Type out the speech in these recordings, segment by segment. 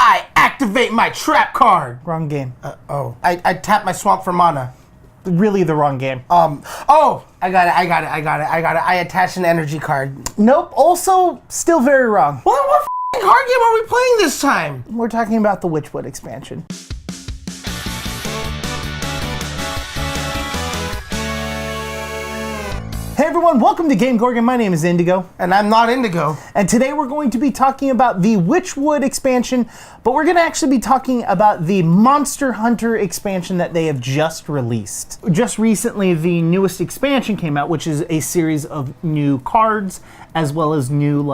I activate my trap card. Wrong game. I tap my swamp for mana. Really the wrong game. I got it. I attach an energy card. Nope, also still very wrong. What f***ing card game are we playing this time? We're talking about the Witchwood expansion. Hey everyone, welcome to GameGorgon. My name is Indigo. And I'm not Indigo. And today we're going to be talking about the Witchwood expansion, but we're going to actually be talking about the Monster Hunter expansion that they have just released. Just recently, the newest expansion came out, which is a series of new cards, as well as new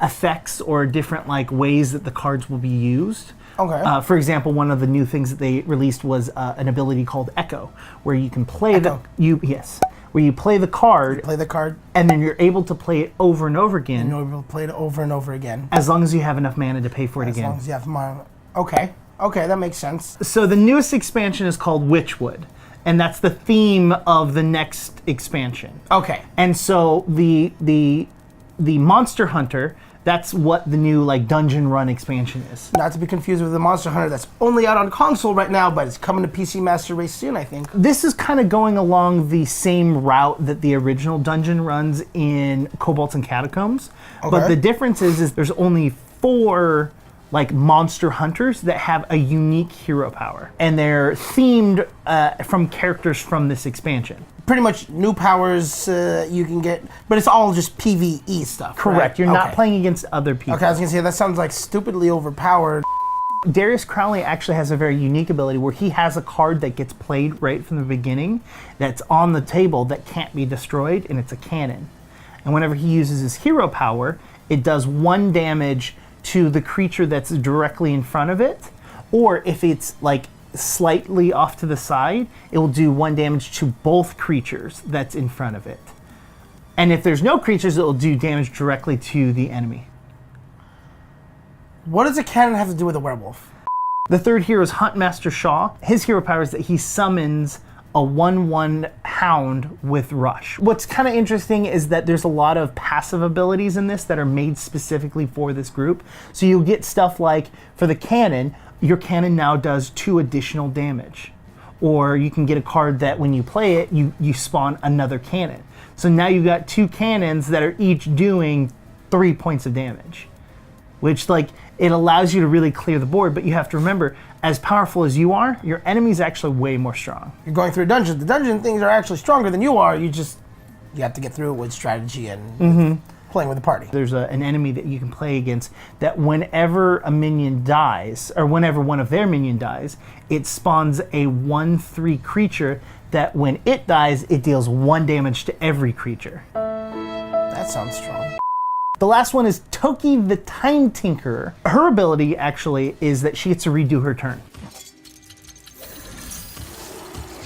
effects or different ways that the cards will be used. Okay. For example, one of the new things that they released was an ability called Echo, where you can play where you play the card. And then you're able to play it over and over again. And you're able to play it over and over again. As long as you have enough mana to pay for it again. As long as you have mana. Okay, that makes sense. So the newest expansion is called Witchwood. And that's the theme of the next expansion. Okay. And so the Monster Hunter, that's what the new dungeon run expansion is. Not to be confused with the Monster Hunter that's only out on console right now, but it's coming to PC Master Race soon, I think. This is kind of going along the same route that the original dungeon runs in Cobalt and Catacombs. Okay. But the difference is there's only 4 monster hunters that have a unique hero power. And they're themed from characters from this expansion. Pretty much new powers you can get, but it's all just PVE stuff. Correct. Right? You're not playing against other people. Okay, I was gonna say that sounds stupidly overpowered. Darius Crowley actually has a very unique ability where he has a card that gets played right from the beginning that's on the table that can't be destroyed, and it's a cannon. And whenever he uses his hero power, it does 1 damage to the creature that's directly in front of it, or if it's slightly off to the side, it will do 1 damage to both creatures that's in front of it. And if there's no creatures, it will do damage directly to the enemy. What does a cannon have to do with a werewolf? The third hero is Huntmaster Shaw. His hero power is that he summons a 1/1 hound with rush. What's kind of interesting is that there's a lot of passive abilities in this that are made specifically for this group. So you'll get stuff like, for the cannon, your cannon now does 2 additional damage. Or you can get a card that when you play it, you spawn another cannon. So now you've got 2 cannons that are each doing 3 points of damage. Which it allows you to really clear the board, but you have to remember, as powerful as you are, your enemy's actually way more strong. You're going through a dungeon. The dungeon things are actually stronger than you are. You have to get through it with strategy and playing with the party. There's an enemy that you can play against that whenever a minion dies, or whenever one of their minion dies, it spawns a 1/3 creature that when it dies, it deals 1 damage to every creature. That sounds strong. The last one is Toki the Time Tinkerer. Her ability actually is that she gets to redo her turn.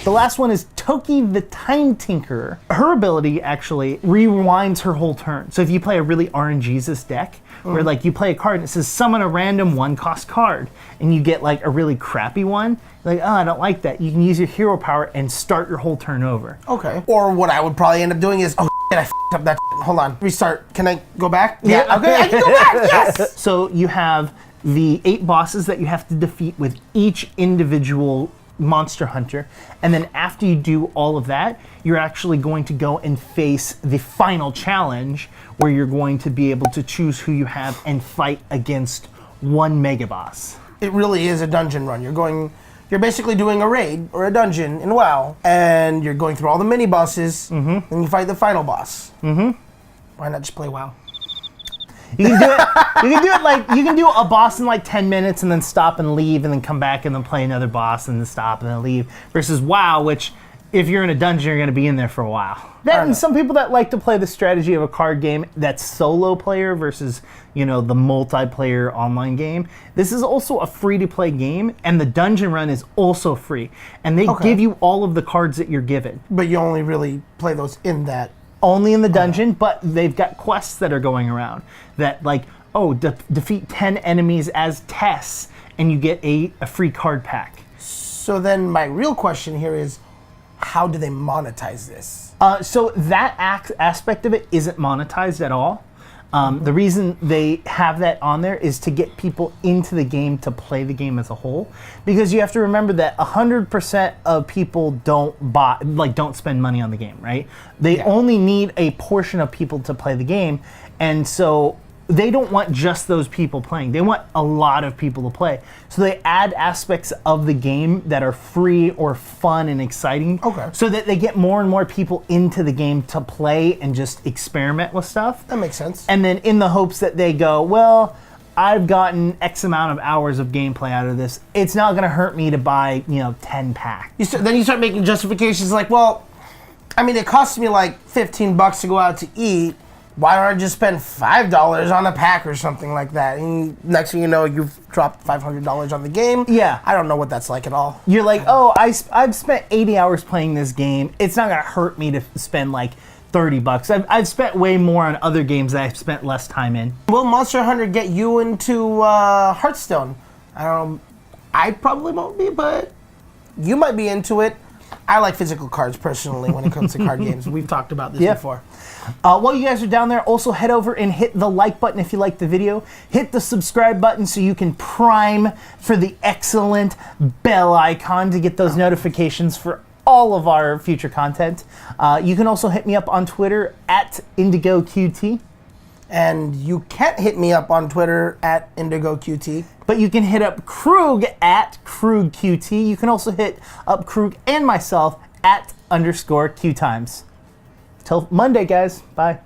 The last one is Toki the Time Tinkerer. Her ability actually rewinds her whole turn. So if you play a really RNGesus deck, where you play a card and it says summon a random 1-cost card, and you get a really crappy one, I don't like that. You can use your hero power and start your whole turn over. Okay. Or what I would probably end up doing is, I f***ed up that shit. Hold on. Restart. Can I go back? Yeah. Okay, I can go back. Yes! So you have the 8 bosses that you have to defeat with each individual Monster Hunter. And then after you do all of that, you're actually going to go and face the final challenge where you're going to be able to choose who you have and fight against 1 mega boss. It really is a dungeon run. You're basically doing a raid or a dungeon in WoW, and you're going through all the mini bosses, and you fight the final boss. Why not just play WoW? You can do it. You can do a boss in 10 minutes and then stop and leave, and then come back and then play another boss and then stop and then leave. Versus WoW, which if you're in a dungeon, you're going to be in there for a while. And some people that like to play the strategy of a card game that's solo player versus, the multiplayer online game. This is also a free-to-play game, and the dungeon run is also free. And they give you all of the cards that you're given. But you only really play those in that. Only in the dungeon, but they've got quests that are going around that defeat 10 enemies as Tess, and you get a free card pack. So then my real question here is, how do they monetize this? So that aspect of it isn't monetized at all. The reason they have that on there is to get people into the game to play the game as a whole, because you have to remember that 100% of people don't spend money on the game, right? They only need a portion of people to play the game, and so they don't want just those people playing. They want a lot of people to play. So they add aspects of the game that are free or fun and exciting, so that they get more and more people into the game to play and just experiment with stuff. That makes sense. And then in the hopes that they go, well, I've gotten X amount of hours of gameplay out of this. It's not going to hurt me to buy, 10 packs. Then you start making justifications like, well, I mean, it costs me like $15 to go out to eat. Why don't I just spend $5 on a pack or something like that? And next thing you know, you've dropped $500 on the game. Yeah. I don't know what that's like at all. You're like, oh, I've spent 80 hours playing this game. It's not going to hurt me to spend like $30. I've spent way more on other games that I've spent less time in. Will Monster Hunter get you into Hearthstone? I don't know. I probably won't be, but you might be into it. I like physical cards personally when it comes to card games. We've talked about this before. While you guys are down there, also head over and hit the like button if you like the video. Hit the subscribe button so you can prime for the excellent bell icon to get those notifications for all of our future content. You can also hit me up on Twitter at IndigoQT. And you can't hit me up on Twitter at IndigoQT. But you can hit up Krug at KrugQT. You can also hit up Krug and myself at _QueueTimes. Till Monday, guys. Bye.